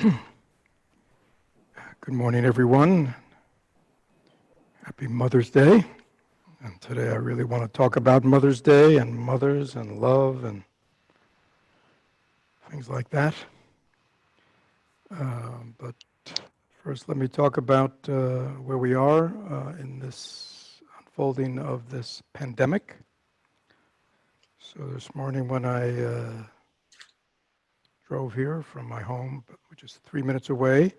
Good morning, everyone. Happy Mother's Day. And today I really want to talk about Mother's Day and mothers and love and things like that. But first, let me talk about where we are in this unfolding of this pandemic. So this morning when I drove here from my home, which is 3 minutes away,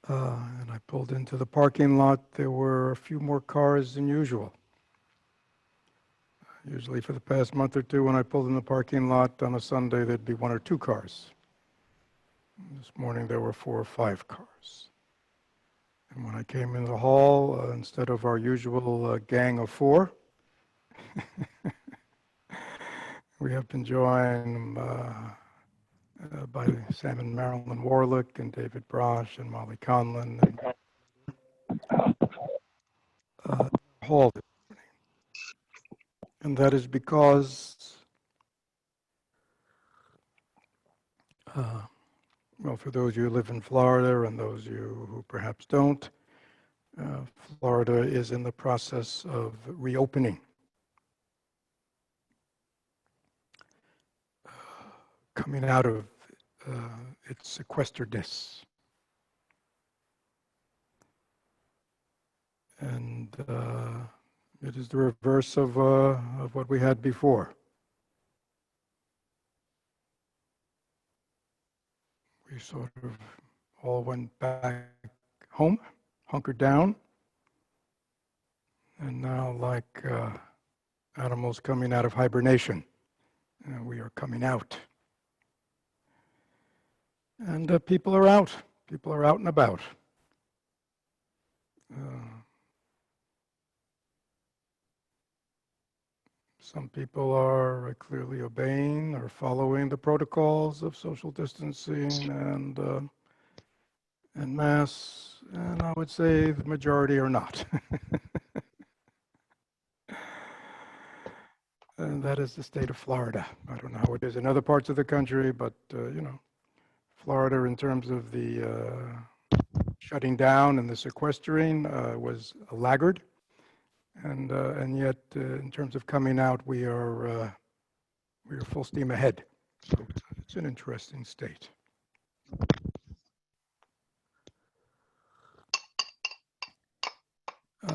and I pulled into the parking lot, there were a few more cars than usual. Usually for the past month or two, when I pulled in the parking lot on a Sunday, there'd be 1 or 2 cars. This morning there were 4 or 5 cars. And when I came in the hall, instead of our usual gang of 4, we have been joined by Sam and Marilyn Warlick and David Brosh and Molly Conlon and hall. And that is because well, for those of you who live in Florida and those of you who perhaps don't, Florida is in the process of reopening. Coming out of its sequesteredness. And it is the reverse of what we had before. We sort of all went back home, hunkered down, and now like animals coming out of hibernation, we are coming out. And people are out and about. Some people are clearly obeying or following the protocols of social distancing and mass, and I would say the majority are not. And that is the state of Florida. I don't know how it is in other parts of the country, but Florida, in terms of the shutting down and the sequestering, was a laggard. And yet, in terms of coming out, we are full steam ahead. So it's an interesting state.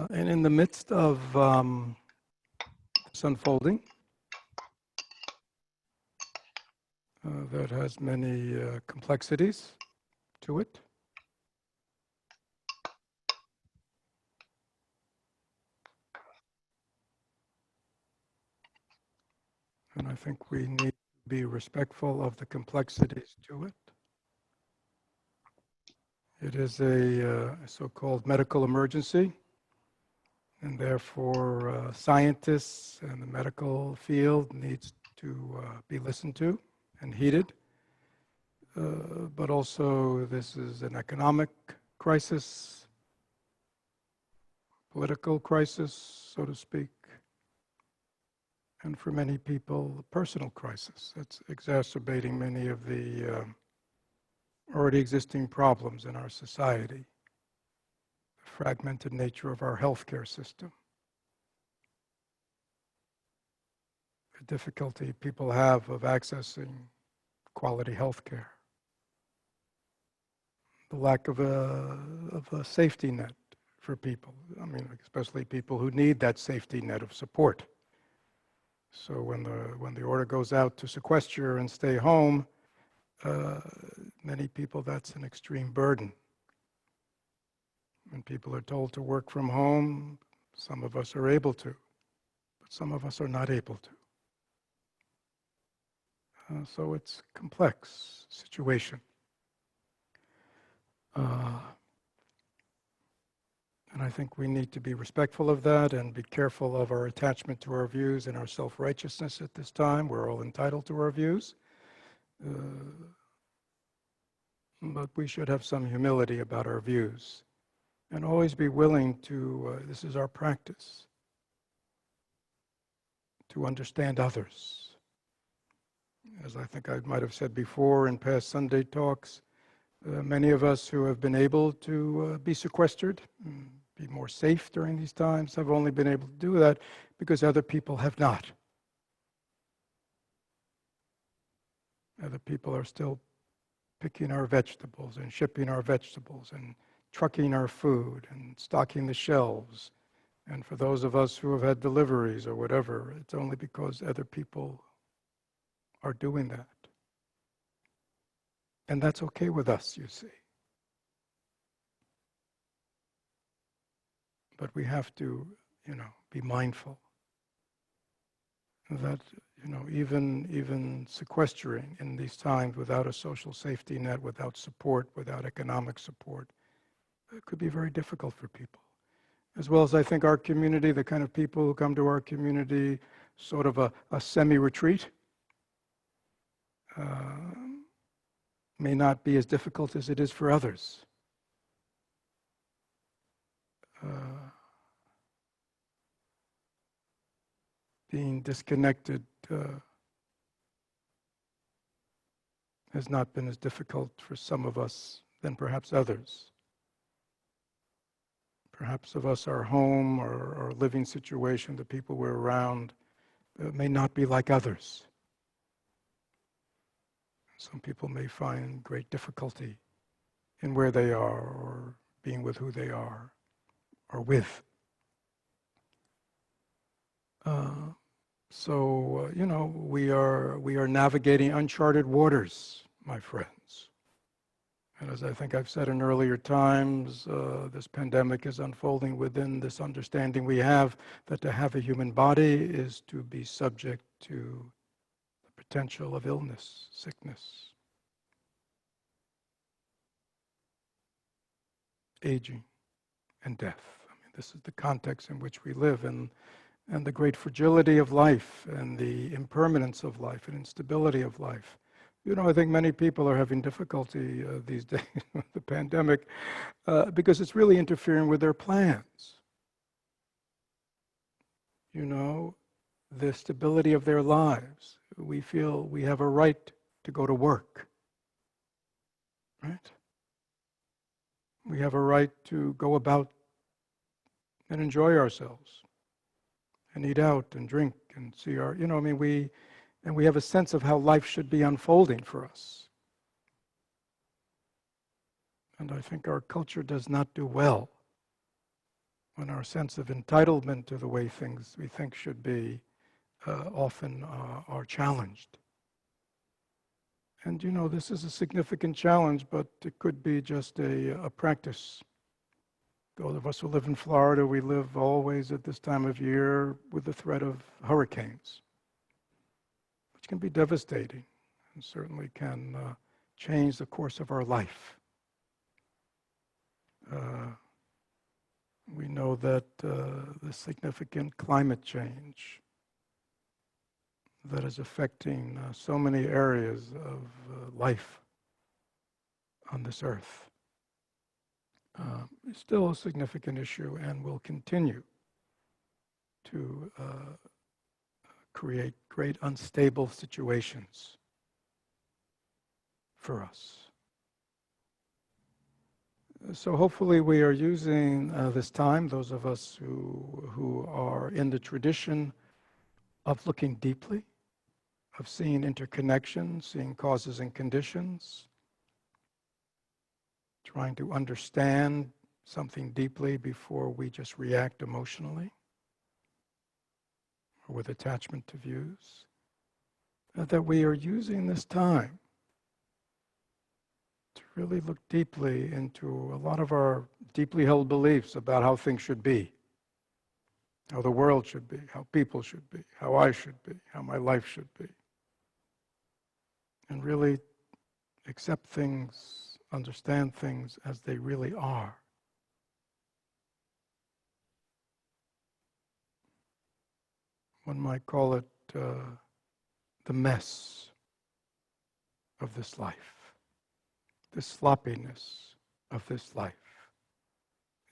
And in the midst of this unfolding, that has many complexities to it. And I think we need to be respectful of the complexities to it. It is a so-called medical emergency, and therefore scientists and the medical field needs to be listened to and heeded. But also this is an economic crisis, political crisis, so to speak, and for many people, a personal crisis that's exacerbating many of the already existing problems in our society, the fragmented nature of our healthcare system, the difficulty people have of accessing quality healthcare, the lack of a safety net for people. I mean, especially people who need that safety net of support. So when the order goes out to sequester and stay home, many people, that's an extreme burden. When people are told to work from home, some of us are able to, but some of us are not able to. So it's a complex situation. And I think we need to be respectful of that and be careful of our attachment to our views and our self-righteousness at this time. We're all entitled to our views. But we should have some humility about our views and always be willing to, this is our practice, to understand others. As I think I might have said before in past Sunday talks, Many of us who have been able to be sequestered, be more safe during these times, have only been able to do that because other people have not. Other people are still picking our vegetables and shipping our vegetables and trucking our food and stocking the shelves. And for those of us who have had deliveries or whatever, it's only because other people are doing that. And that's okay with us, you see. But we have to, be mindful that, even sequestering in these times without a social safety net, without support, without economic support, it could be very difficult for people. As well as I think our community, the kind of people who come to our community, sort of a semi-retreat, may not be as difficult as it is for others. Being disconnected has not been as difficult for some of us than perhaps others. Perhaps of us, our home or our living situation, the people we're around, may not be like others. Some people may find great difficulty in where they are or being with who they are or with. We are navigating uncharted waters, my friends. And as I think I've said in earlier times, this pandemic is unfolding within this understanding we have that to have a human body is to be subject to the potential of illness, sickness, aging, and death. I mean, this is the context in which we live, and the great fragility of life and the impermanence of life and instability of life. I think many people are having difficulty these days with the pandemic because it's really interfering with their plans. The stability of their lives. We feel we have a right to go to work, right? We have a right to go about and enjoy ourselves and eat out and drink and see our, we have a sense of how life should be unfolding for us. And I think our culture does not do well when our sense of entitlement to the way things we think should be often are challenged. And this is a significant challenge, but it could be just a practice. Those of us who live in Florida, we live always at this time of year with the threat of hurricanes, which can be devastating and certainly can change the course of our life. We know that the significant climate change that is affecting so many areas of life on this earth is still a significant issue and will continue to create great unstable situations for us. So hopefully we are using this time, those of us who are in the tradition of looking deeply, of seeing interconnections, seeing causes and conditions, trying to understand something deeply before we just react emotionally or with attachment to views, that we are using this time to really look deeply into a lot of our deeply held beliefs about how things should be, how the world should be, how people should be, how I should be, how my life should be. And really accept things, understand things as they really are. One might call it the mess of this life, the sloppiness of this life,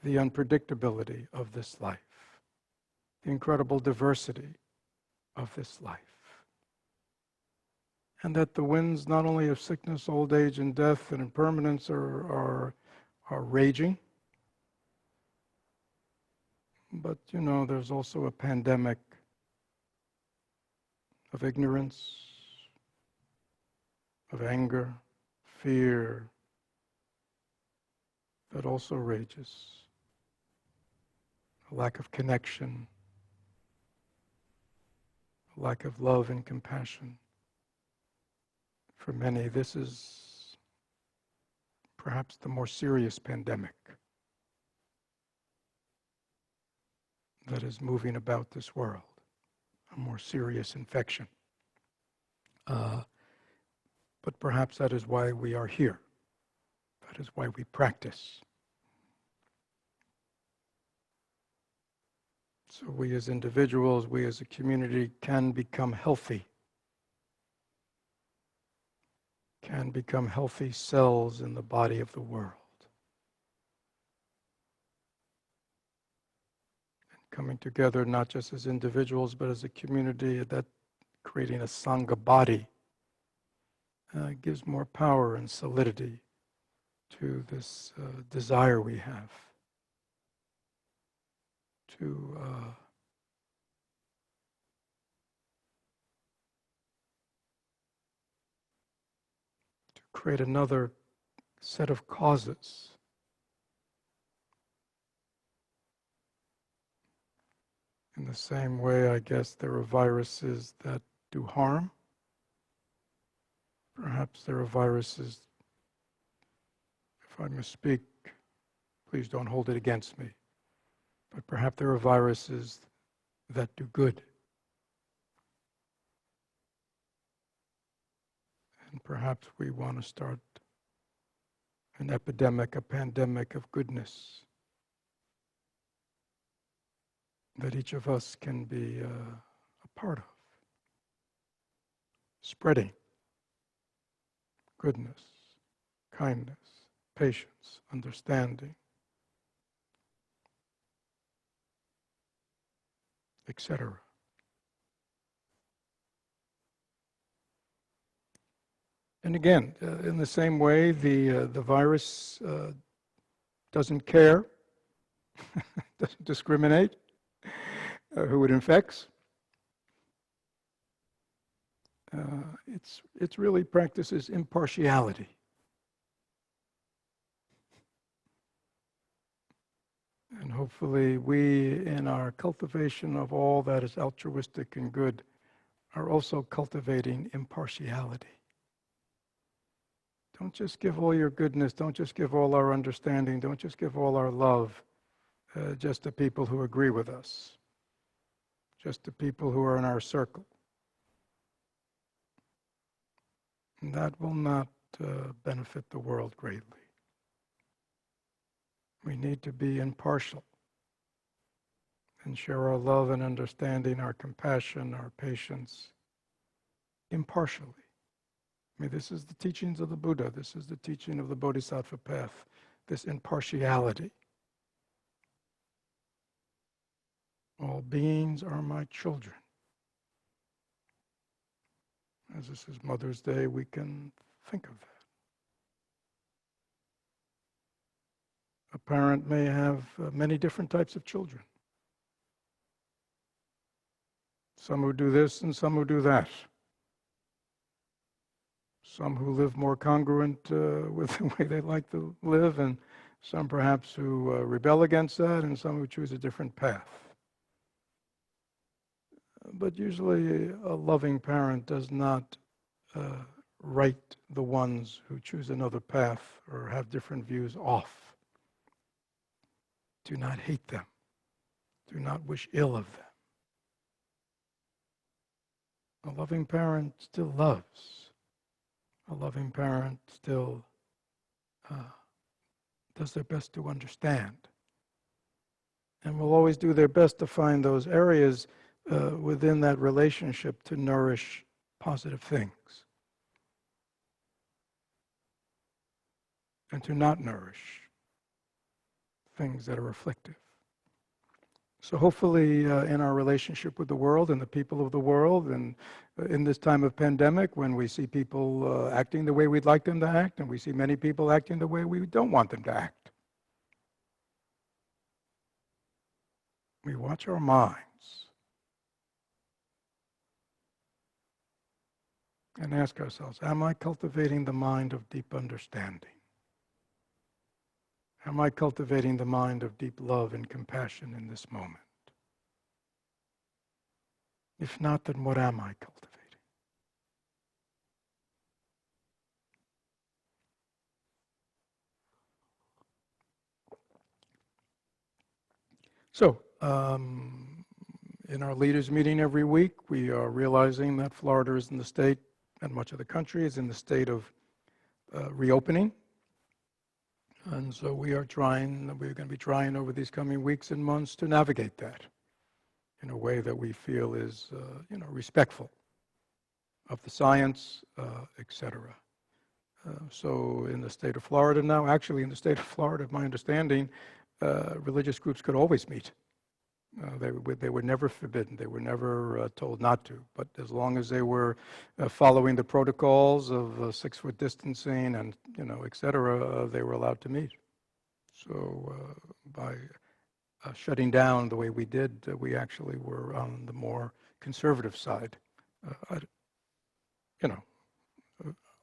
the unpredictability of this life, the incredible diversity of this life. and that the winds not only of sickness, old age, and death and impermanence are raging, but there's also a pandemic of ignorance, of anger, fear, that also rages. A lack of connection, a lack of love and compassion. For many, this is perhaps the more serious pandemic that is moving about this world, a more serious infection. But perhaps that is why we are here. That is why we practice. So we as individuals, we as a community can become healthy cells in the body of the world. And coming together not just as individuals, but as a community, that creating a Sangha body gives more power and solidity to this desire we have to create another set of causes. In the same way, I guess, there are viruses that do harm. Perhaps there are viruses, if I misspeak, please don't hold it against me, but perhaps there are viruses that do good. And perhaps we want to start an epidemic, a pandemic of goodness that each of us can be a part of, spreading goodness, kindness, patience, understanding, etc. And again, in the same way, the virus doesn't care, doesn't discriminate who it infects. It's really practices impartiality. And hopefully we, in our cultivation of all that is altruistic and good, are also cultivating impartiality. Don't just give all your goodness, don't just give all our understanding, don't just give all our love just to people who agree with us, just to people who are in our circle. And that will not benefit the world greatly. We need to be impartial and share our love and understanding, our compassion, our patience, impartially. I mean, this is the teachings of the Buddha. This is the teaching of the Bodhisattva path, this impartiality. All beings are my children. As this is Mother's Day, we can think of that. A parent may have many different types of children. Some who do this and some who do that. Some who live more congruent with the way they like to live, and some perhaps who rebel against that, and some who choose a different path. But usually a loving parent does not write the ones who choose another path or have different views off. Do not hate them. Do not wish ill of them. A loving parent still loves. A loving parent still does their best to understand. And will always do their best to find those areas within that relationship to nourish positive things. And to not nourish things that are afflictive. So hopefully in our relationship with the world and the people of the world, and in this time of pandemic, when we see people acting the way we'd like them to act, and we see many people acting the way we don't want them to act, we watch our minds and ask ourselves, am I cultivating the mind of deep understanding? Am I cultivating the mind of deep love and compassion in this moment? If not, then what am I cultivating? So, in our leaders meeting every week, we are realizing that Florida is in the state, and much of the country is in the state of reopening. And so we're going to be trying over these coming weeks and months to navigate that in a way that we feel is, respectful of the science, etc. So in the state of Florida now, actually in the state of Florida, my understanding, religious groups could always meet. They were never forbidden. They were never told not to. But as long as they were following the protocols of 6-foot distancing and et cetera, they were allowed to meet. So by shutting down the way we did, we actually were on the more conservative side.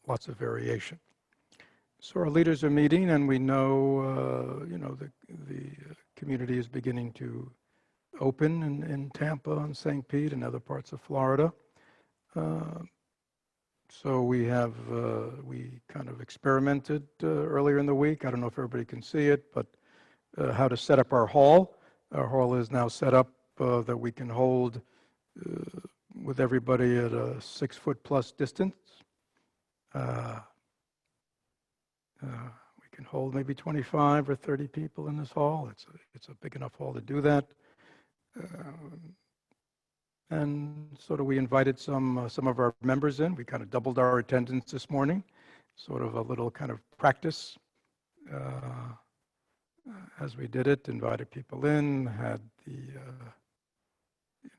Lots of variation. So our leaders are meeting, and we know, the community is beginning to open in Tampa and St. Pete and other parts of Florida. So we kind of experimented earlier in the week. I don't know if everybody can see it, but how to set up our hall. Our hall is now set up that we can hold with everybody at a 6-foot plus distance. We can hold maybe 25 or 30 people in this hall. It's a big enough hall to do that. And sort of we invited some of our members in. We kind of doubled our attendance this morning, sort of a little kind of practice as we did it. Invited people in, had the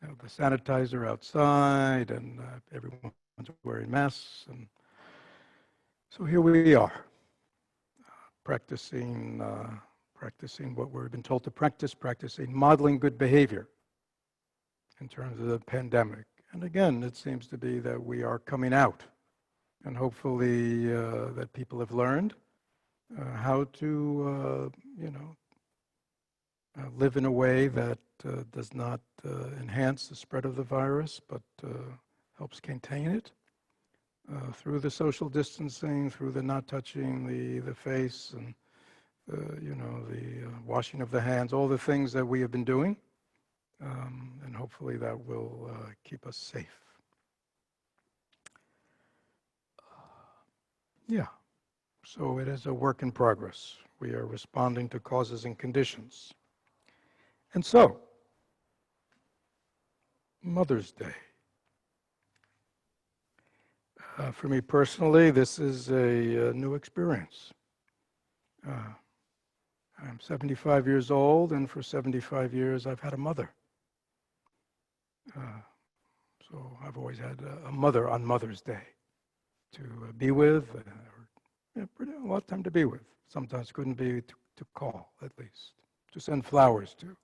the sanitizer outside, and everyone's wearing masks. And so here we are, practicing what we've been told to practice, practicing modeling good behavior in terms of the pandemic. And again, it seems to be that we are coming out, and hopefully that people have learned how to, live in a way that does not enhance the spread of the virus, but helps contain it through the social distancing, through the not touching the face, and the washing of the hands, all the things that we have been doing. And hopefully that will keep us safe. Yeah, so it is a work in progress. We are responding to causes and conditions. And so, Mother's Day. For me personally, this is a new experience. I'm 75 years old, and for 75 years I've had a mother. So I've always had a mother on Mother's Day to be with, a lot of time to be with. Sometimes couldn't be to call, at least, to send flowers to.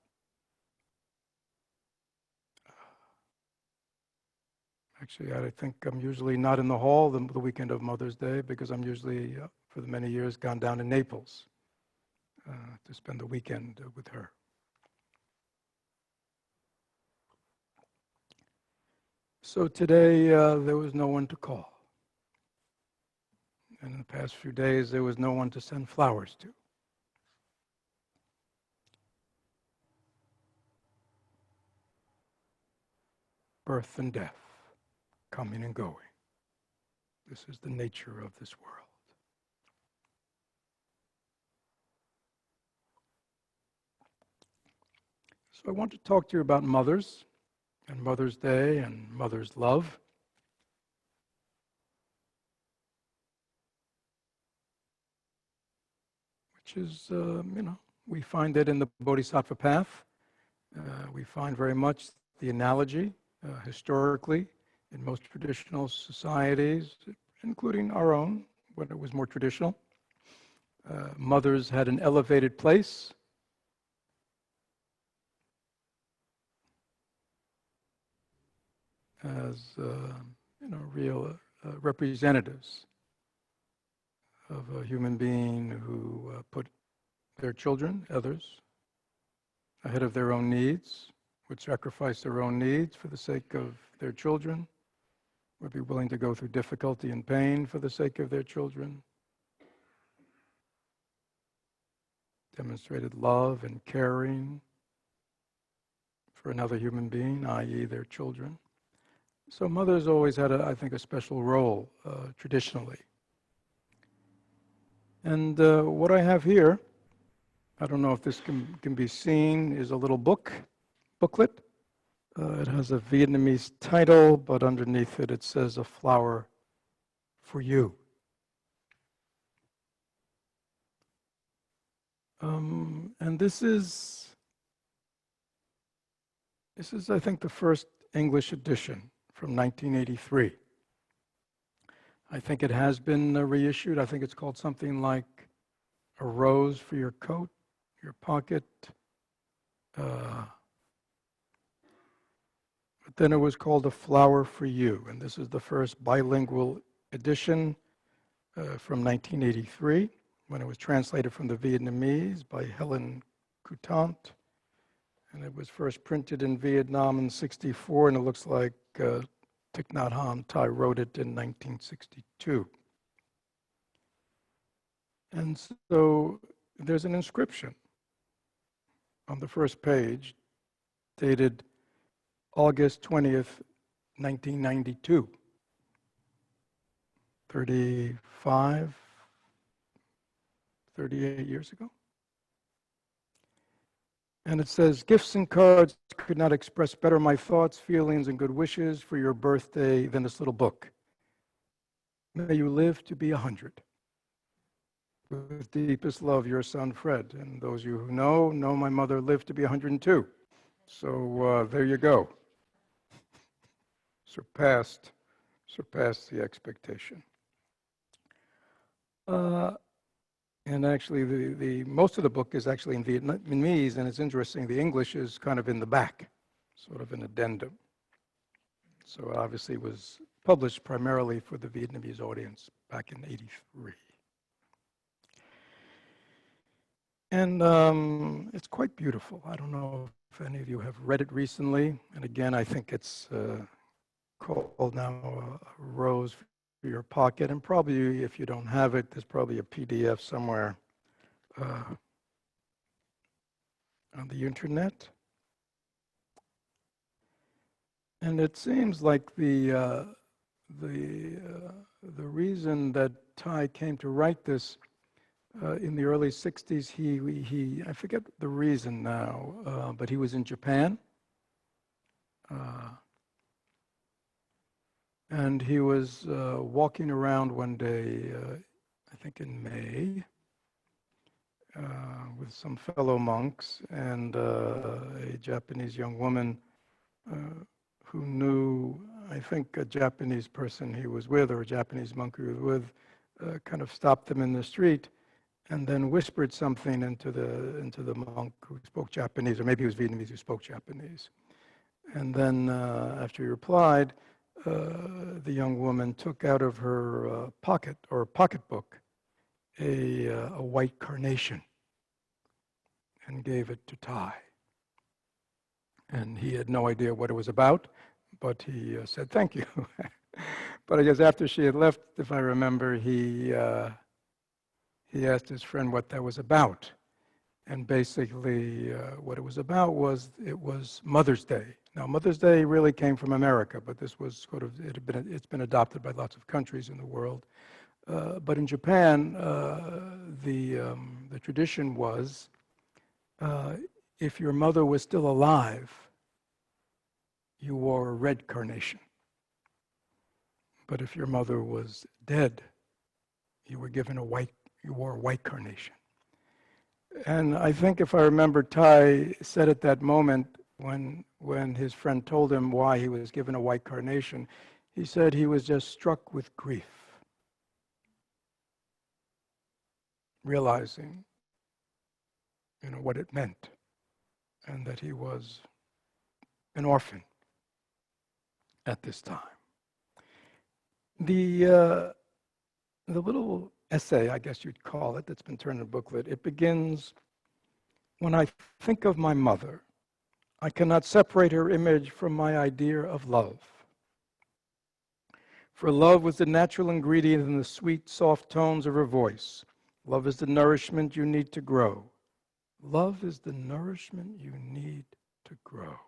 Actually, I think I'm usually not in the hall the weekend of Mother's Day because I'm usually, for the many years, gone down to Naples to spend the weekend with her. So today, there was no one to call. And in the past few days, there was no one to send flowers to. Birth and death, coming and going. This is the nature of this world. So I want to talk to you about mothers and Mother's Day and mother's love. Which is, we find it in the Bodhisattva path. We find very much the analogy historically in most traditional societies, including our own, when it was more traditional. Mothers had an elevated place as real representatives of a human being who put their children, others, ahead of their own needs, would sacrifice their own needs for the sake of their children, would be willing to go through difficulty and pain for the sake of their children, demonstrated love and caring for another human being, i.e. their children. So mothers always had, I think, a special role traditionally. And what I have here, I don't know if this can be seen, is a little booklet. It has a Vietnamese title, but underneath it, it says "A Flower for You." And this is, I think, the first English edition from 1983. I think it has been reissued. I think it's called something like "A Rose for Your Coat, Your Pocket." But then it was called "A Flower for You," and this is the first bilingual edition from 1983, when it was translated from the Vietnamese by Helen Coutant. And it was first printed in Vietnam in '64, and it looks like Thich Nhat Hanh Thai wrote it in 1962. And so there's an inscription on the first page dated August 20th, 1992. 38 years ago. And it says, "Gifts and cards could not express better my thoughts, feelings, and good wishes for your birthday than this little book. May you live to be 100. With deepest love, your son, Fred." And those of you who know my mother lived to be 102. So there you go. Surpassed the expectation. And actually, the most of the book is actually in Vietnamese, and it's interesting, the English is kind of in the back, sort of an addendum. So obviously it was published primarily for the Vietnamese audience back in '83. And it's quite beautiful. I don't know if any of you have read it recently. And again, I think it's called now "A Rose for Your Pocket." And probably, if you don't have it, there's probably a PDF somewhere on the internet. And it seems like the reason that Thai came to write this in the early '60s, he I forget the reason now, but he was in Japan. And he was walking around one day, I think in May, with some fellow monks and a Japanese young woman who knew, I think, a Japanese person he was with, or a Japanese monk he was with, kind of stopped them in the street and then whispered something into the monk who spoke Japanese, or maybe he was Vietnamese who spoke Japanese. And then after he replied, the young woman took out of her pocket, or pocketbook, a white carnation and gave it to Thai. And he had no idea what it was about, but he said, "Thank you." But I guess after she had left, if I remember, he asked his friend what that was about. And basically what it was Mother's Day. Now, Mother's Day really came from America, but this was sort of, it's been adopted by lots of countries in the world. But in Japan, the tradition was, if your mother was still alive, you wore a red carnation. But if your mother was dead, you were given you wore a white carnation. And I think if I remember, Thai said at that moment, when his friend told him why he was given a white carnation, he said he was just struck with grief, realizing, what it meant, and that he was an orphan at this time. The little essay, I guess you'd call it, that's been turned into a booklet, it begins, "When I think of my mother, I cannot separate her image from my idea of love. For love was the natural ingredient in the sweet, soft tones of her voice. Love is the nourishment you need to grow. Love is the nourishment you need to grow.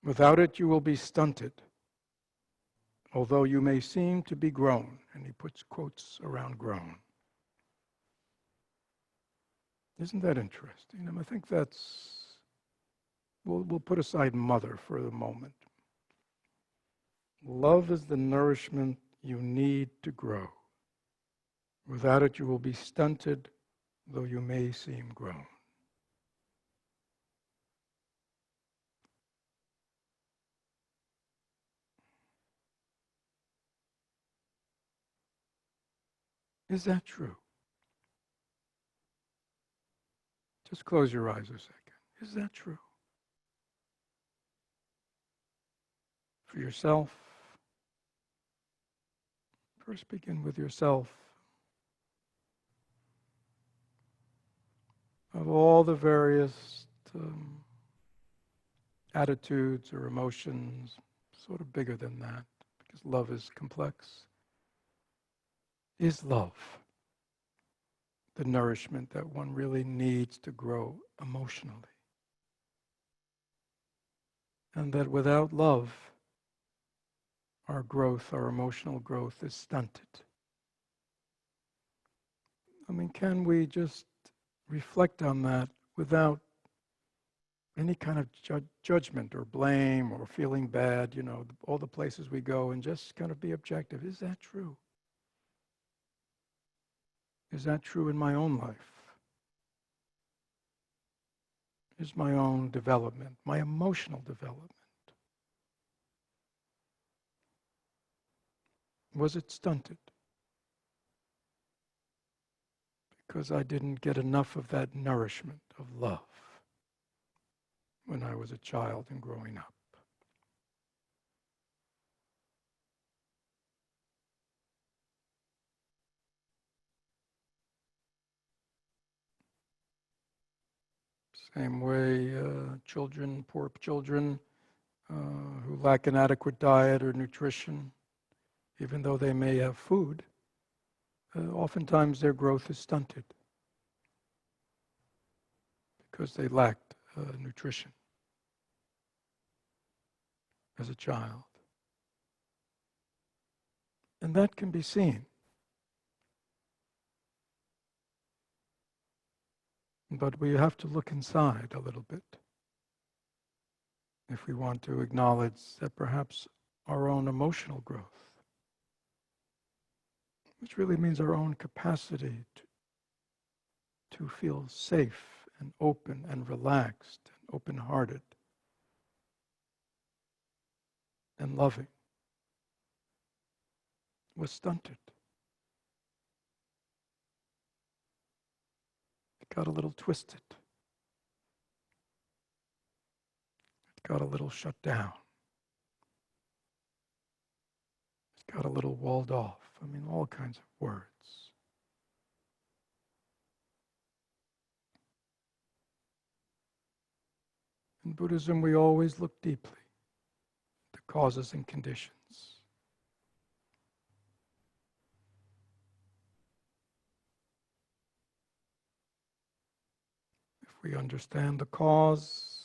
Without it, you will be stunted, although you may seem to be grown." And he puts quotes around grown. Isn't that interesting? I think we'll put aside mother for the moment. Love is the nourishment you need to grow. Without it, you will be stunted, though you may seem grown. Is that true? Just close your eyes a second. Is that true? For yourself, first begin with yourself. Of all the various attitudes or emotions, sort of bigger than that, because love is complex, is love the nourishment that one really needs to grow emotionally? And that without love, our growth, our emotional growth is stunted. Can we just reflect on that without any kind of judgment or blame or feeling bad, all the places we go, and just kind of be objective? Is that true? Is that true in my own life? Is my own development, my emotional development, was it stunted? Because I didn't get enough of that nourishment of love when I was a child and growing up. Same way, poor children who lack an adequate diet or nutrition, even though they may have food, oftentimes their growth is stunted because they lacked nutrition as a child. And that can be seen. But we have to look inside a little bit if we want to acknowledge that perhaps our own emotional growth, which really means our own capacity to feel safe and open and relaxed and open-hearted and loving, was stunted. It got a little twisted. It got a little shut down. It got a little walled off. All kinds of words. In Buddhism, we always look deeply at the causes and conditions. If we understand the cause,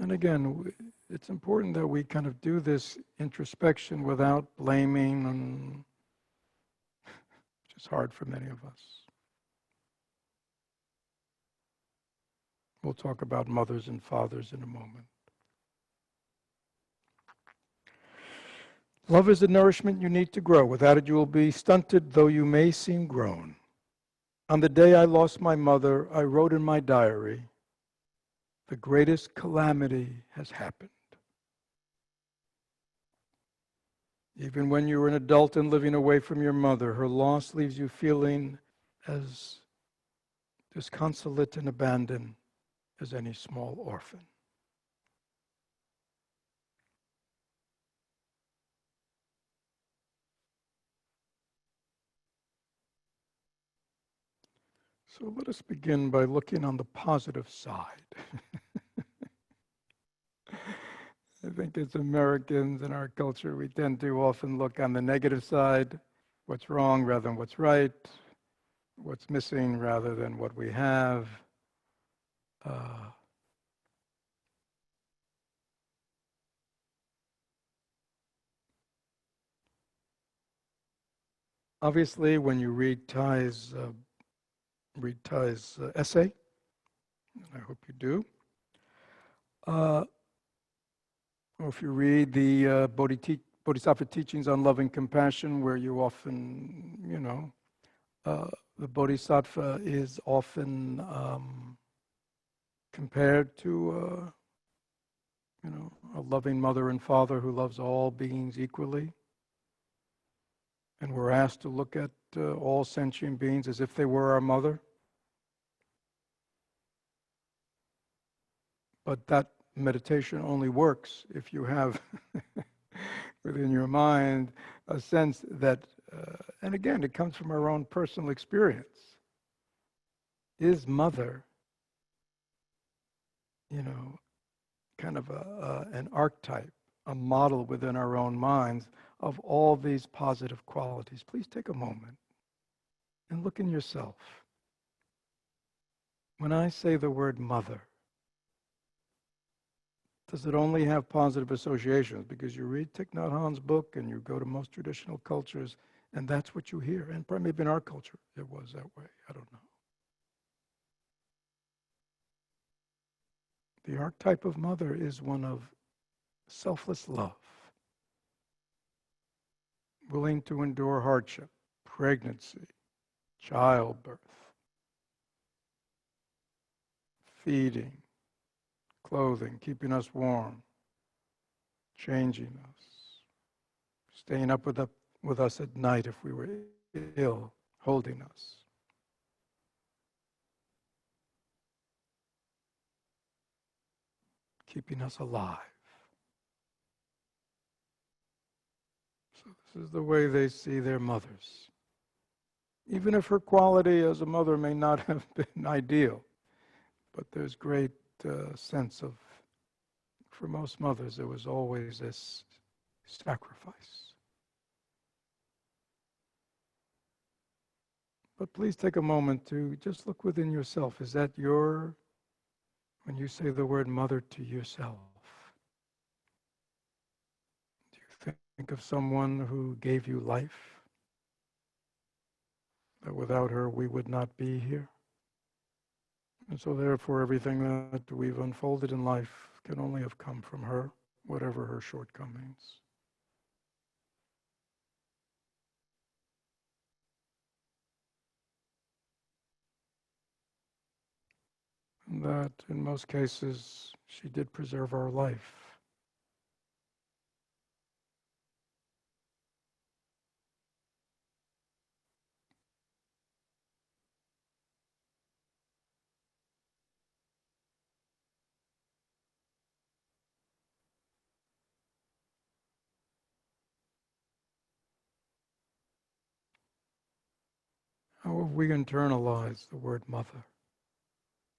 and again, it's important that we kind of do this introspection without blaming, which is hard for many of us. We'll talk about mothers and fathers in a moment. Love is the nourishment you need to grow. Without it, you will be stunted, though you may seem grown. On the day I lost my mother, I wrote in my diary, the greatest calamity has happened. Even when you were an adult and living away from your mother, her loss leaves you feeling as disconsolate and abandoned as any small orphan. So let us begin by looking on the positive side. I think as Americans in our culture, we tend to often look on the negative side, what's wrong rather than what's right, what's missing rather than what we have. Obviously, when you read Ty's essay, and I hope you do, or if you read the Bodhisattva teachings on love and compassion, where you often, the Bodhisattva is often compared to, a loving mother and father who loves all beings equally. And we're asked to look at all sentient beings as if they were our mother. But that meditation only works if you have within your mind a sense that, and again, it comes from our own personal experience. Is mother, kind of an archetype, a model within our own minds of all these positive qualities? Please take a moment and look in yourself. When I say the word mother, does it only have positive associations? Because you read Thich Nhat Hanh's book and you go to most traditional cultures and that's what you hear. And probably maybe in our culture it was that way. I don't know. The archetype of mother is one of selfless love, willing to endure hardship, pregnancy, childbirth, feeding, clothing, keeping us warm, changing us, staying up with us at night if we were ill, holding us. Keeping us alive. So this is the way they see their mothers. Even if her quality as a mother may not have been ideal, but there's great sense of, for most mothers, there was always this sacrifice. But please take a moment to just look within yourself. Is that when you say the word mother to yourself, do you think of someone who gave you life? That without her we would not be here? And so therefore everything that we've unfolded in life can only have come from her, whatever her shortcomings. And that in most cases she did preserve our life. How have we internalized the word mother,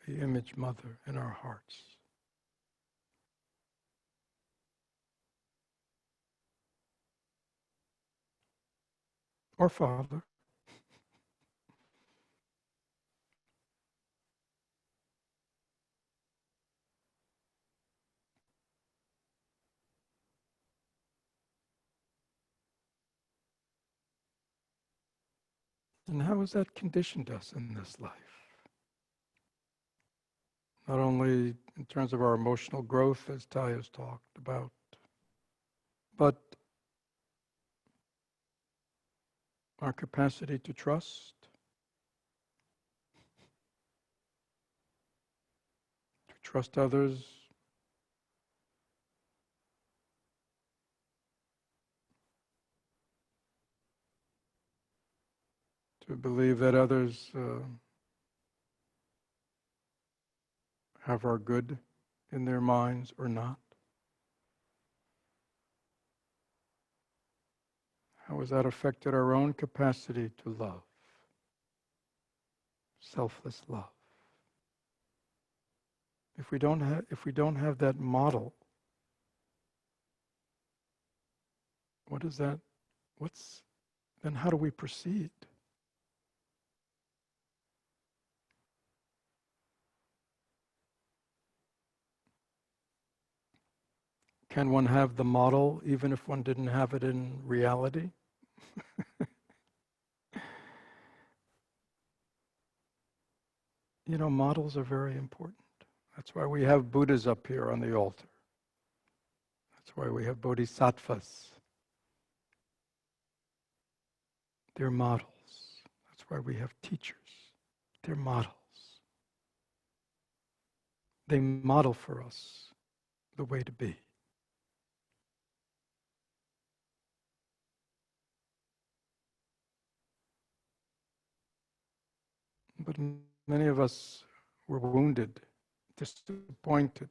the image mother in our hearts? Or father? And how has that conditioned us in this life? Not only in terms of our emotional growth, as Ty has talked about, but our capacity to trust others, to believe that others have our good in their minds or not. How has that affected our own capacity to love? Selfless love. If we don't have that model, what is that? Then how do we proceed? Can one have the model even if one didn't have it in reality? You know, models are very important. That's why we have Buddhas up here on the altar. That's why we have bodhisattvas. They're models. That's why we have teachers. They're models. They model for us the way to be. But many of us were wounded, disappointed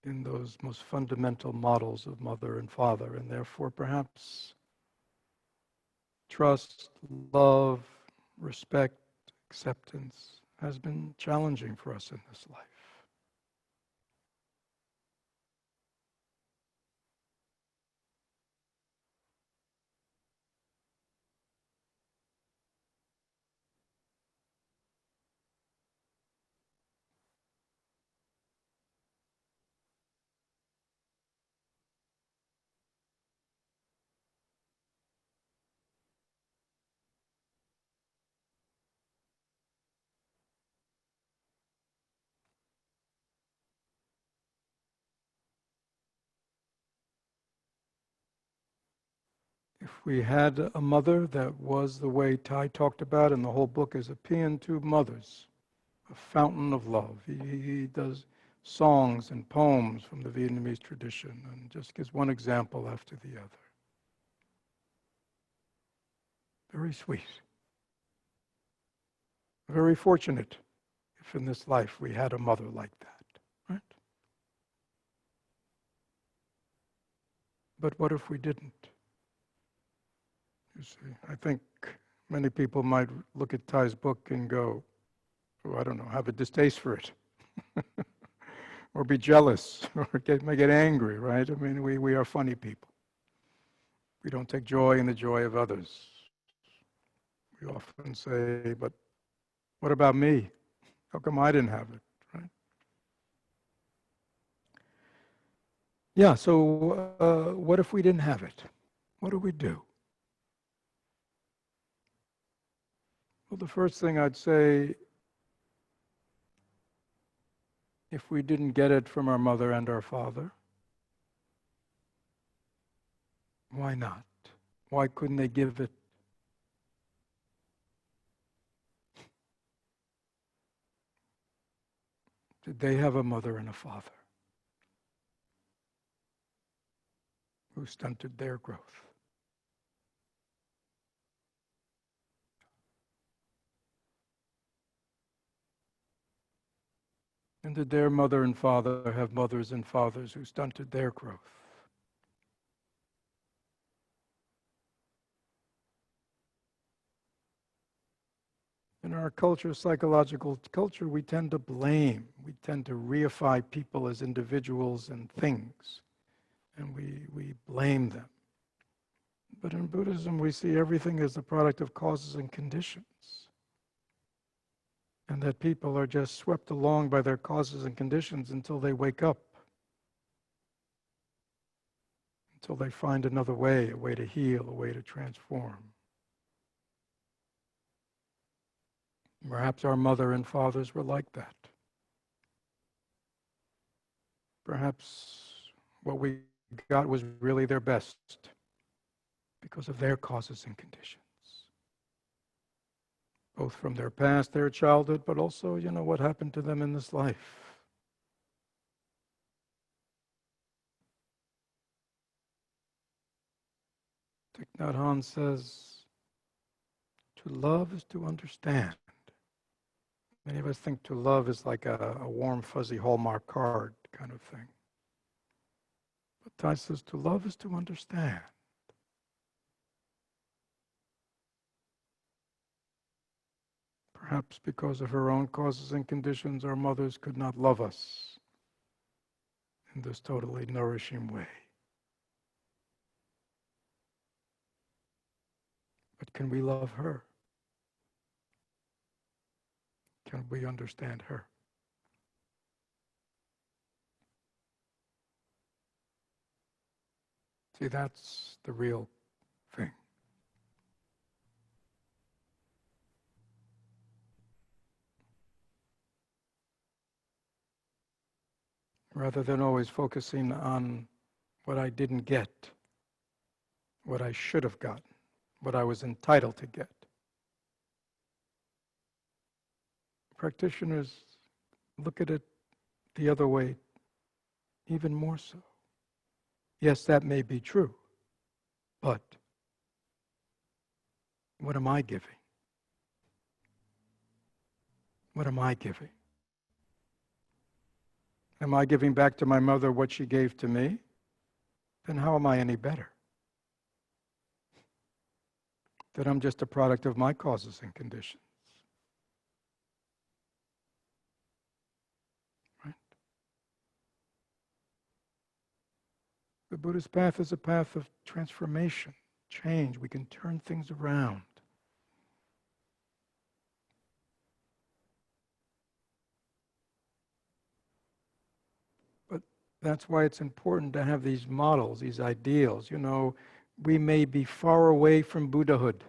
in those most fundamental models of mother and father, and therefore perhaps trust, love, respect, acceptance has been challenging for us in this life. If we had a mother that was the way Tai talked about, and the whole book is a paean to mothers, a fountain of love. He does songs and poems from the Vietnamese tradition and just gives one example after the other. Very sweet. Very fortunate if in this life we had a mother like that, right? But what if we didn't? You see, I think many people might look at Thai's book and go, oh, I don't know, have a distaste for it. Or be jealous, or may get angry, right? I mean, we are funny people. We don't take joy in the joy of others. We often say, but what about me? How come I didn't have it, right? Yeah, so what if we didn't have it? What do we do? Well, the first thing I'd say, if we didn't get it from our mother and our father, why not? Why couldn't they give it? Did they have a mother and a father who stunted their growth? And did their mother and father have mothers and fathers who stunted their growth? In our culture, psychological culture, we tend to blame. We tend to reify people as individuals and things, and we blame them. But in Buddhism, we see everything as the product of causes and conditions, and that people are just swept along by their causes and conditions until they wake up, until they find another way, a way to heal, a way to transform. Perhaps our mother and fathers were like that. Perhaps what we got was really their best, because of their causes and conditions, both from their past, their childhood, but also, what happened to them in this life. Thich Nhat Hanh says, to love is to understand. Many of us think to love is like a warm, fuzzy Hallmark card kind of thing. But Thai says to love is to understand. Perhaps because of her own causes and conditions, our mothers could not love us in this totally nourishing way. But can we love her? Can we understand her? See, that's the real thing. Rather than always focusing on what I didn't get, what I should have gotten, what I was entitled to get. Practitioners look at it the other way, even more so. Yes, that may be true, but what am I giving? What am I giving? Am I giving back to my mother what she gave to me? Then how am I any better? Then I'm just a product of my causes and conditions. Right? The Buddhist path is a path of transformation, change. We can turn things around. But that's why it's important to have these models, these ideals. We may be far away from Buddhahood.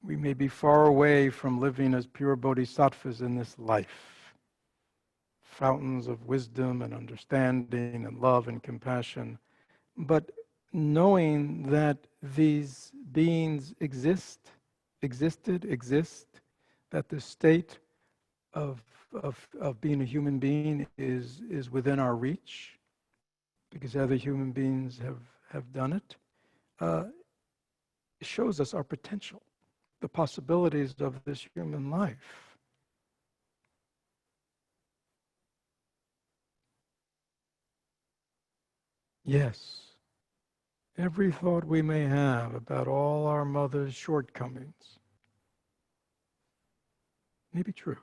We may be far away from living as pure bodhisattvas in this life. Fountains of wisdom and understanding and love and compassion. But knowing that these beings exist, that the state of being a human being is within our reach, because other human beings have done it, shows us our potential, the possibilities of this human life. Yes, every thought we may have about all our mother's shortcomings may be true.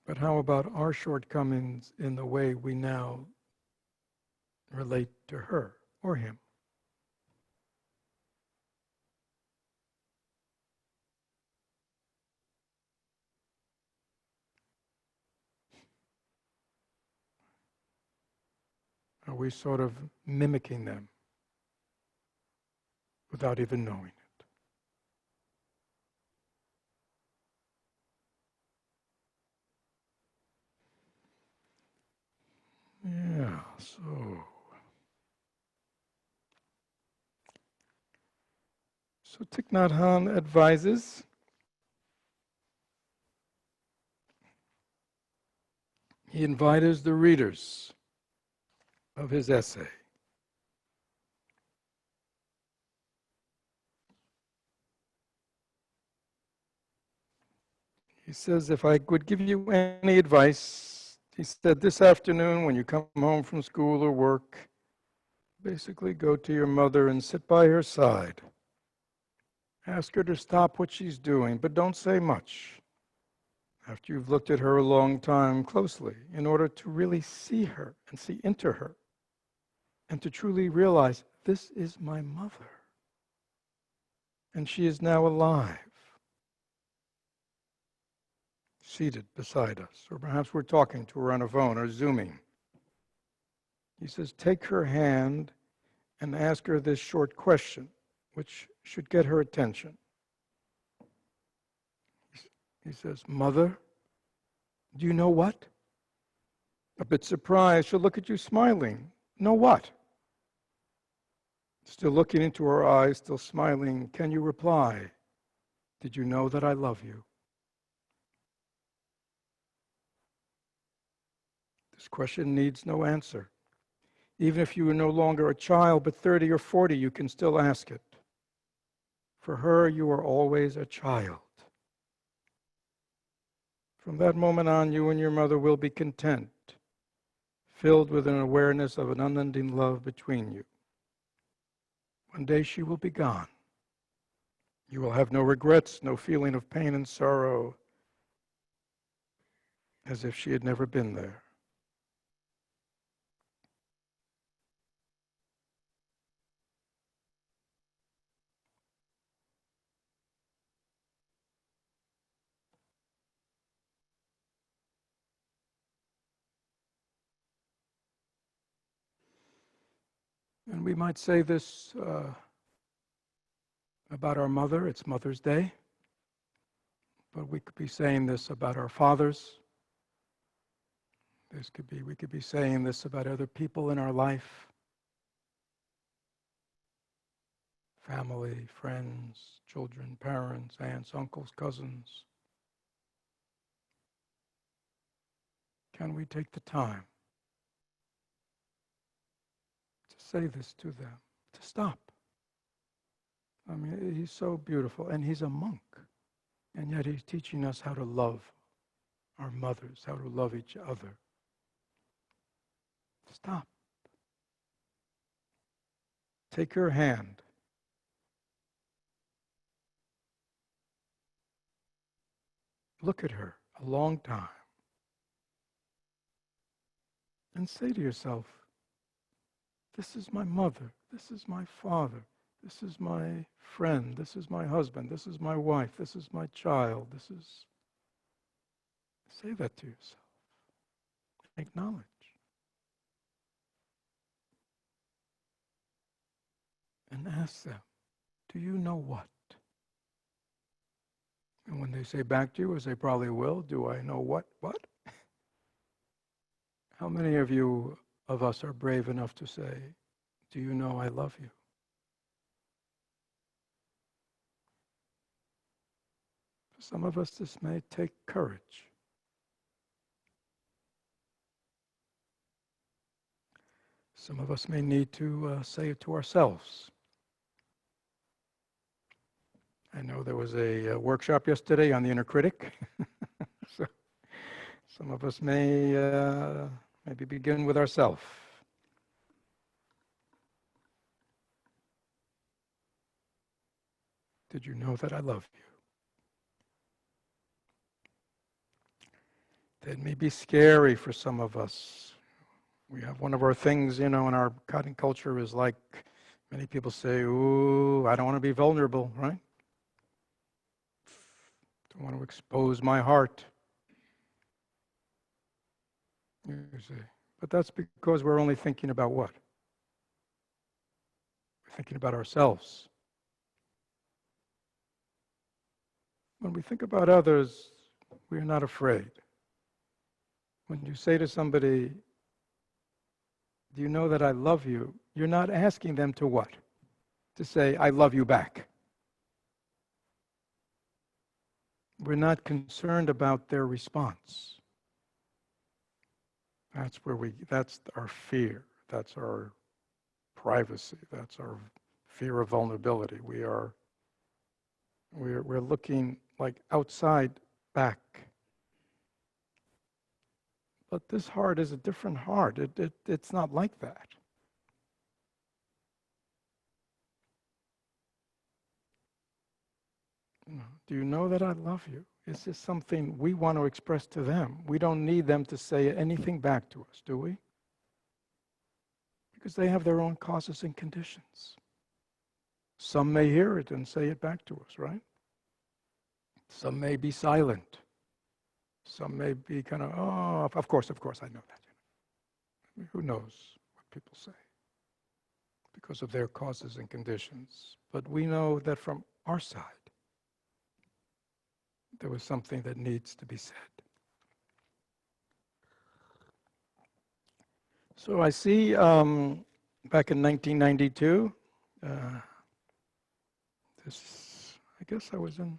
But how about our shortcomings in the way we now relate to her or him? Are we sort of mimicking them without even knowing it? Yeah, so Thich Nhat Hanh advises, he invites the readers of his essay. He says, if I would give you any advice, he said, this afternoon when you come home from school or work, basically go to your mother and sit by her side. Ask her to stop what she's doing, but don't say much. After you've looked at her a long time closely, in order to really see her and see into her, and to truly realize, this is my mother, and she is now alive, seated beside us, or perhaps we're talking to her on a phone or Zooming. He says, take her hand and ask her this short question, which should get her attention. He says, Mother, do you know what? A bit surprised, she'll look at you smiling. No what? Still looking into her eyes, still smiling, can you reply, did you know that I love you? This question needs no answer. Even if you are no longer a child, but 30 or 40, you can still ask it. For her, you are always a child. From that moment on, you and your mother will be content, filled with an awareness of an unending love between you. One day she will be gone. You will have no regrets, no feeling of pain and sorrow, as if she had never been there. And we might say this about our mother, it's Mother's Day, but we could be saying this about our fathers. We could be saying this about other people in our life, family, friends, children, parents, aunts, uncles, cousins. Can we take the time to say this to them, to stop? I mean, he's so beautiful, and he's a monk, and yet he's teaching us how to love our mothers, how to love each other. Stop. Take her hand. Look at her a long time. And say to yourself, this is my mother, this is my father, this is my friend, this is my husband, this is my wife, this is my child, this is... Say that to yourself. Acknowledge. And ask them, do you know what? And when they say back to you, as they probably will, do I know what? What? How many of us are brave enough to say, do you know I love you? For some of us, this may take courage. Some of us may need to say it to ourselves. I know there was a workshop yesterday on the inner critic. So some of us may maybe begin with ourselves. Did you know that I love you? That may be scary for some of us. We have one of our things, in our cutting culture is like, many people say, ooh, I don't want to be vulnerable, right? Don't want to expose my heart. You see. But that's because we're only thinking about what? We're thinking about ourselves. When we think about others, we're not afraid. When you say to somebody, do you know that I love you? You're not asking them to what? To say, I love you back. We're not concerned about their response. That's our fear. That's our privacy. That's our fear of vulnerability. We're looking like outside back. But this heart is a different heart. It's not like that. Do you know that I love you? It's just something we want to express to them. We don't need them to say anything back to us, do we? Because they have their own causes and conditions. Some may hear it and say it back to us, right? Some may be silent. Some may be kind of, oh, of course, I know that. I mean, who knows what people say because of their causes and conditions. But we know that from our side, there was something that needs to be said. So I see back in 1992, I guess I was in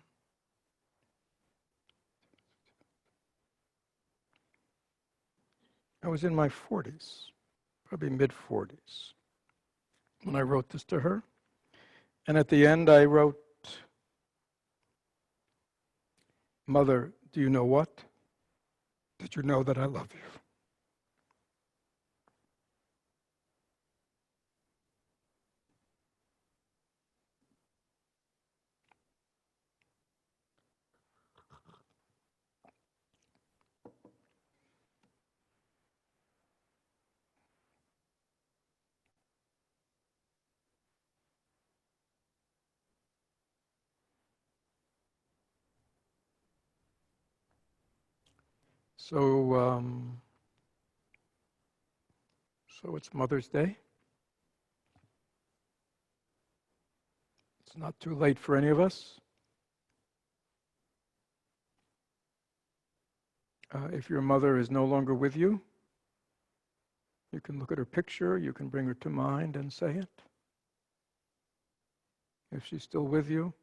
my 40s, probably mid 40s, when I wrote this to her. And at the end, I wrote, "Mother, do you know what? Did you know that I love you?" So, so it's Mother's Day. It's not too late for any of us. If your mother is no longer with you, you can look at her picture, you can bring her to mind and say it. If she's still with you,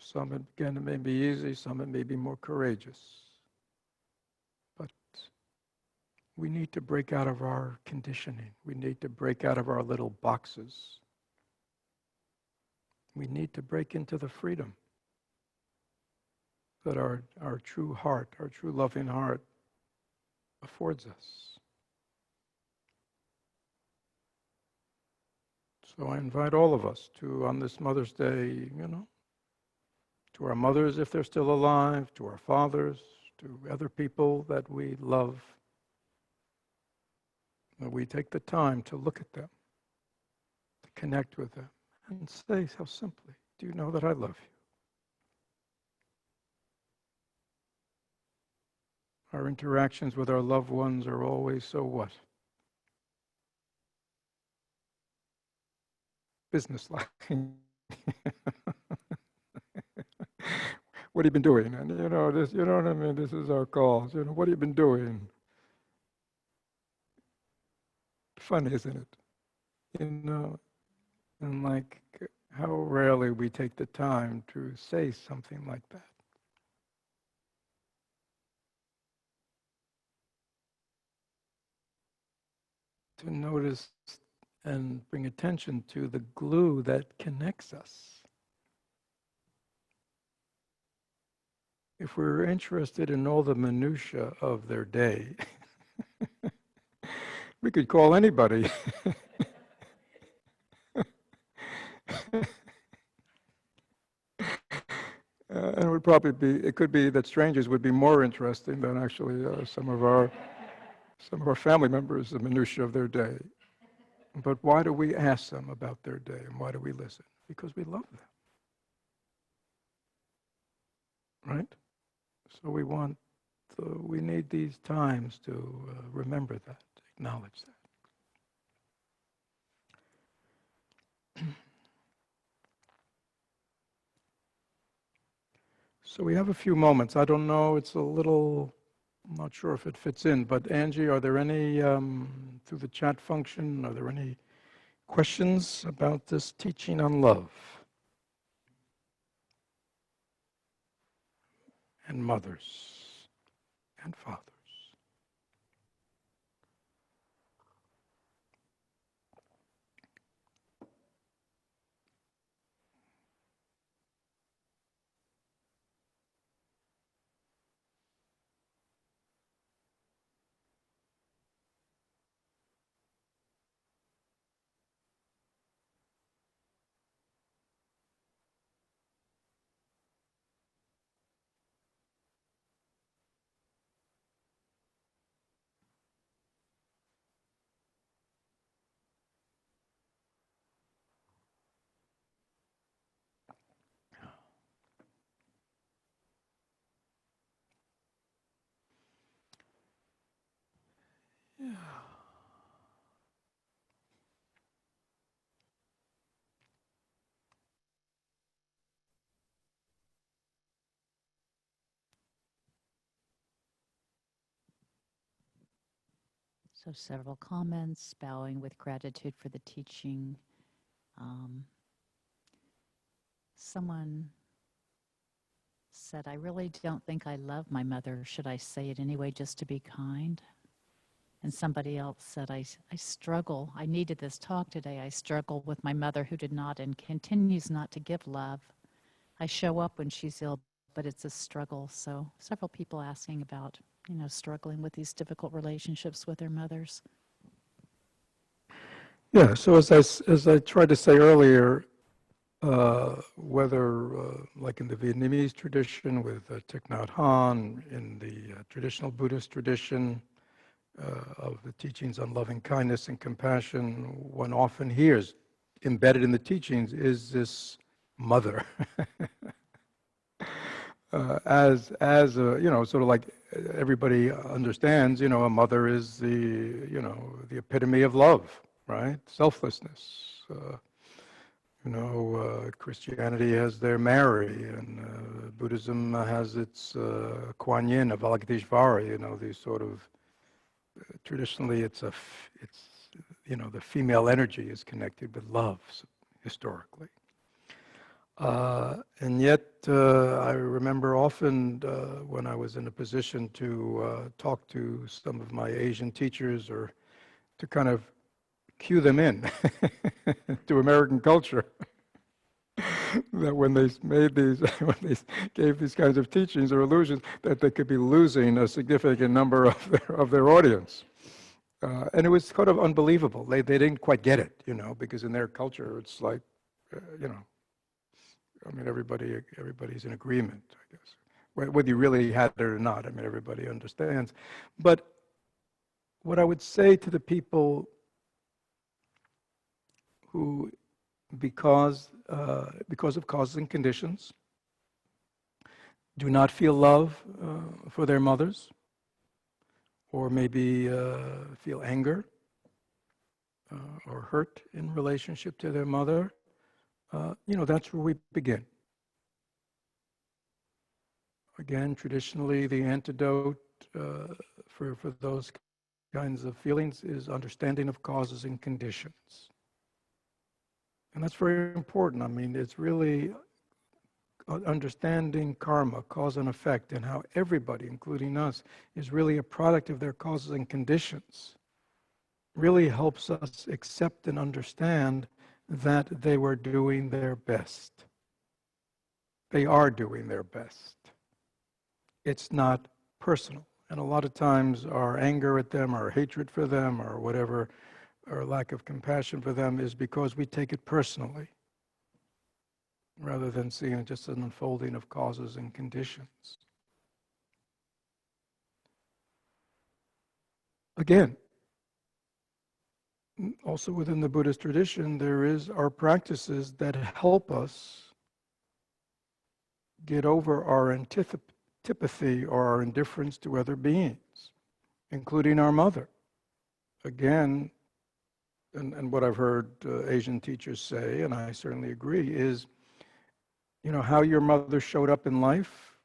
some, again, it may be easy, some it may be more courageous. But we need to break out of our conditioning. We need to break out of our little boxes. We need to break into the freedom that our true heart, our true loving heart affords us. So I invite all of us to, on this Mother's Day, to our mothers if they're still alive, to our fathers, to other people that we love, that we take the time to look at them, to connect with them, and say how simply, "Do you know that I love you?" Our interactions with our loved ones are always so what? Businesslike. What have you been doing? And this, you know what I mean? This is our calls. What have you been doing? Funny, isn't it? And like how rarely we take the time to say something like that. To notice and bring attention to the glue that connects us. If we're interested in all the minutiae of their day, we could call anybody. And it could be that strangers would be more interesting than actually some of our family members, the minutiae of their day. But why do we ask them about their day, and why do we listen? Because we love them, right? So we need these times to remember that, acknowledge that. So we have a few moments. I don't know, it's a little, I'm not sure if it fits in, but Angie, are there any, through the chat function, are there any questions about this teaching on love and mothers and fathers? Yeah. So several comments, bowing with gratitude for the teaching. Someone said, I really don't think I love my mother. Should I say it anyway just to be kind? And somebody else said, I struggle. I needed this talk today. I struggle with my mother who did not and continues not to give love. I show up when she's ill, but it's a struggle. So several people asking about, struggling with these difficult relationships with their mothers. Yeah, so as I tried to say earlier, whether like in the Vietnamese tradition with Thich Nhat Hanh, in the traditional Buddhist tradition of the teachings on loving kindness and compassion, one often hears embedded in the teachings is this mother. Sort of like everybody understands, a mother is the epitome of love, right? Selflessness. Christianity has their Mary, and Buddhism has its Kuan Yin, Avalokiteshvara. These sort of traditionally, it's the female energy is connected with love historically. And yet, I remember often when I was in a position to talk to some of my Asian teachers or to kind of cue them in to American culture, that when they made these, when they gave these kinds of teachings or illusions, that they could be losing a significant number of their audience. And it was kind of unbelievable. They didn't quite get it, because in their culture, it's like, I mean, everybody's in agreement, I guess. Whether you really had it or not, I mean, everybody understands. But what I would say to the people who, because of causes and conditions, do not feel love for their mothers, or maybe feel anger or hurt in relationship to their mother, that's where we begin. Again, traditionally, the antidote for those kinds of feelings is understanding of causes and conditions. And that's very important. I mean, it's really understanding karma, cause and effect, and how everybody, including us, is really a product of their causes and conditions, really helps us accept and understand that they were doing their best. They are doing their best. It's not personal. And a lot of times our anger at them, our hatred for them, or whatever, or lack of compassion for them is because we take it personally, rather than seeing it just an unfolding of causes and conditions. Again, also within the Buddhist tradition, there are practices that help us get over our antipathy or our indifference to other beings, including our mother. Again, and what I've heard Asian teachers say, and I certainly agree, is, how your mother showed up in life,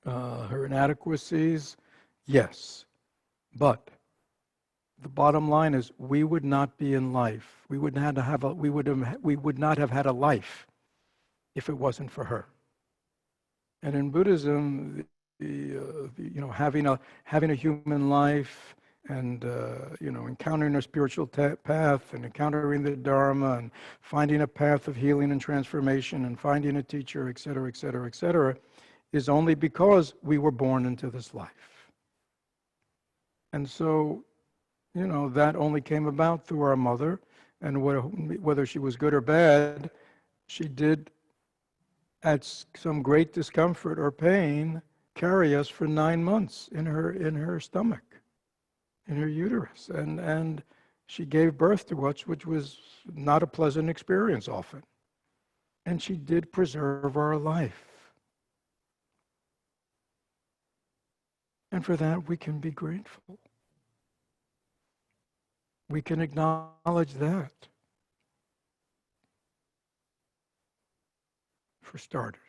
her inadequacies, yes, but the bottom line is we would not be in life. We would not have had a life if it wasn't for her. And in Buddhism, having a human life and encountering a spiritual path and encountering the Dharma and finding a path of healing and transformation and finding a teacher, et cetera, et cetera, et cetera, is only because we were born into this life. And so, that only came about through our mother, and whether she was good or bad, she did, at some great discomfort or pain, carry us for 9 months in her stomach, in her uterus, and she gave birth to us, which was not a pleasant experience often. And she did preserve our life. And for that, we can be grateful. We can acknowledge that, for starters.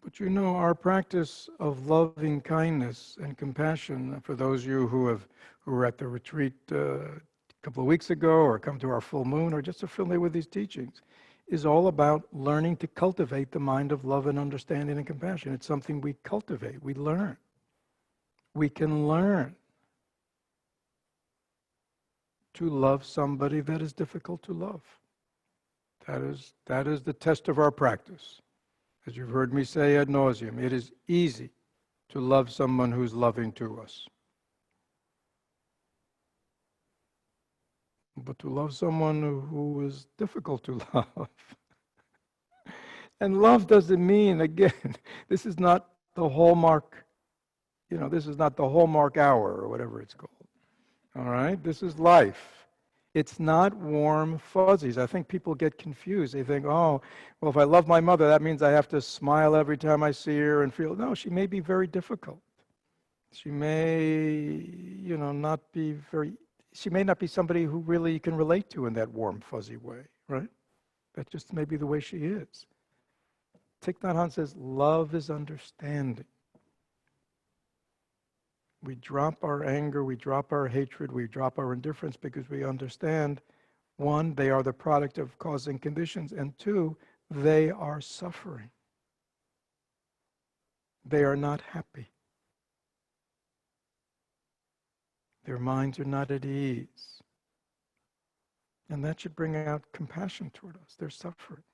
But you know, our practice of loving kindness and compassion, for those of you who were at the retreat a couple of weeks ago, or come to our full moon, or just are familiar with these teachings, is all about learning to cultivate the mind of love and understanding and compassion. It's something we cultivate, we learn. We can learn to love somebody that is difficult to love. That is the test of our practice. As you've heard me say ad nauseum, it is easy to love someone who's loving to us. But to love someone who is difficult to love, and love doesn't mean, again, this is not the hallmark, this is not the hallmark hour or whatever it's called. All right? This is life. It's not warm fuzzies. I think people get confused. They think, oh, well, if I love my mother, that means I have to smile every time I see her and feel, no, she may be very difficult. She may, she may not be somebody who really you can relate to in that warm, fuzzy way, right? That just may be the way she is. Thich Nhat Hanh says, love is understanding. We drop our anger, we drop our hatred, we drop our indifference because we understand, one, they are the product of causing conditions, and two, they are suffering. They are not happy. Their minds are not at ease. And that should bring out compassion toward us. They're suffering.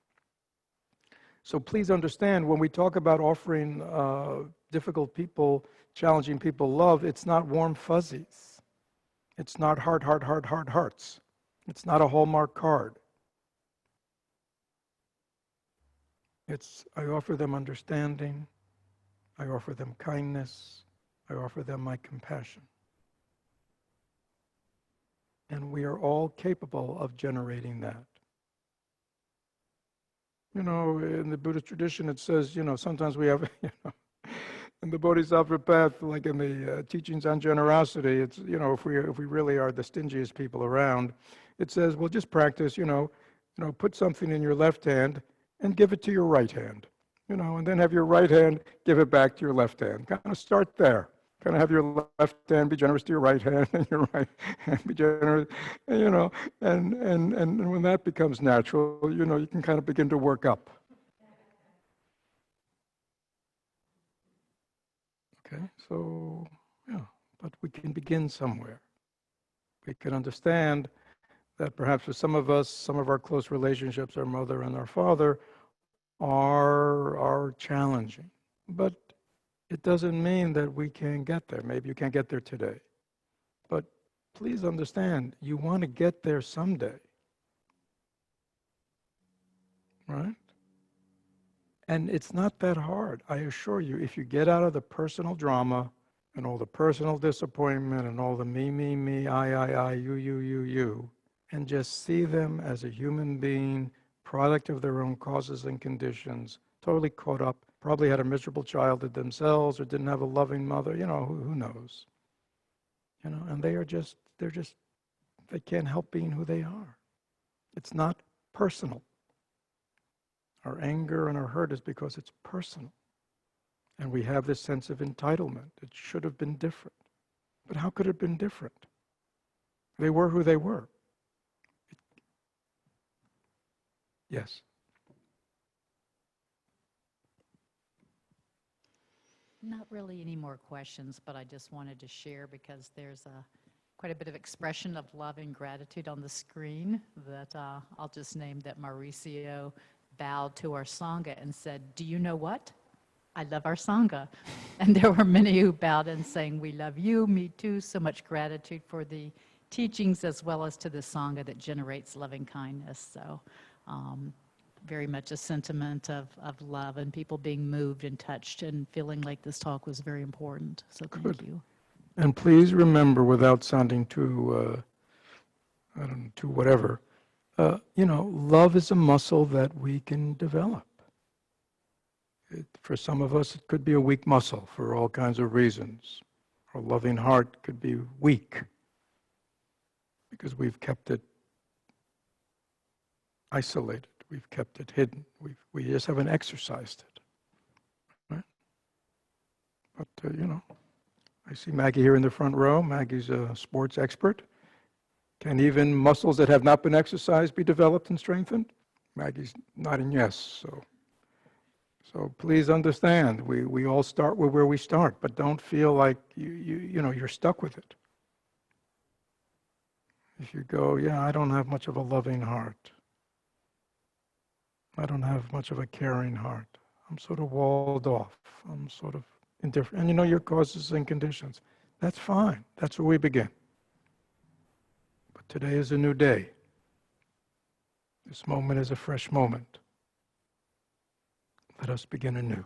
So please understand, when we talk about offering difficult people, challenging people love, it's not warm fuzzies. It's not hearts. It's not a Hallmark card. It's, I offer them understanding. I offer them kindness. I offer them my compassion. And we are all capable of generating that. In the Buddhist tradition, it says, sometimes we have, in the Bodhisattva path, like in the teachings on generosity, it's, if we really are the stingiest people around, it says, well, just practice, put something in your left hand and give it to your right hand, and then have your right hand give it back to your left hand. Kind of start there. Kind of have your left hand be generous to your right hand, and your right hand be generous, and when that becomes natural, you can kind of begin to work up. Okay, so, but we can begin somewhere. We can understand that perhaps for some of us, some of our close relationships, our mother and our father, are challenging. But it doesn't mean that we can't get there. Maybe you can't get there today. But please understand, you want to get there someday. Right? And it's not that hard. I assure you, if you get out of the personal drama and all the personal disappointment and all the me, I, you, and just see them as a human being, product of their own causes and conditions, totally caught up, probably had a miserable childhood themselves or didn't have a loving mother, who knows? And they can't help being who they are. It's not personal. Our anger and our hurt is because it's personal. And we have this sense of entitlement. It should have been different. But how could it have been different? They were who they were. Yes. Not really any more questions, but I just wanted to share because there's quite a bit of expression of love and gratitude on the screen that I'll just name that Mauricio bowed to our Sangha and said, "Do you know what? I love our Sangha." And there were many who bowed in saying, "We love you, me too." So much gratitude for the teachings as well as to the Sangha that generates loving kindness. So very much a sentiment of love and people being moved and touched and feeling like this talk was very important. So thank you. And please remember, without sounding too, too whatever, love is a muscle that we can develop. For some of us, it could be a weak muscle for all kinds of reasons. Our loving heart could be weak because we've kept it isolated. We've kept it hidden. We just haven't exercised it. But, I see Maggie here in the front row. Maggie's a sports expert. Can even muscles that have not been exercised be developed and strengthened? Maggie's nodding yes. So please understand, we all start with where we start, but don't feel like you're stuck with it. If you go, yeah, I don't have much of a loving heart. I don't have much of a caring heart. I'm sort of walled off. I'm sort of indifferent. And your causes and conditions. That's fine. That's where we begin. But today is a new day. This moment is a fresh moment. Let us begin anew.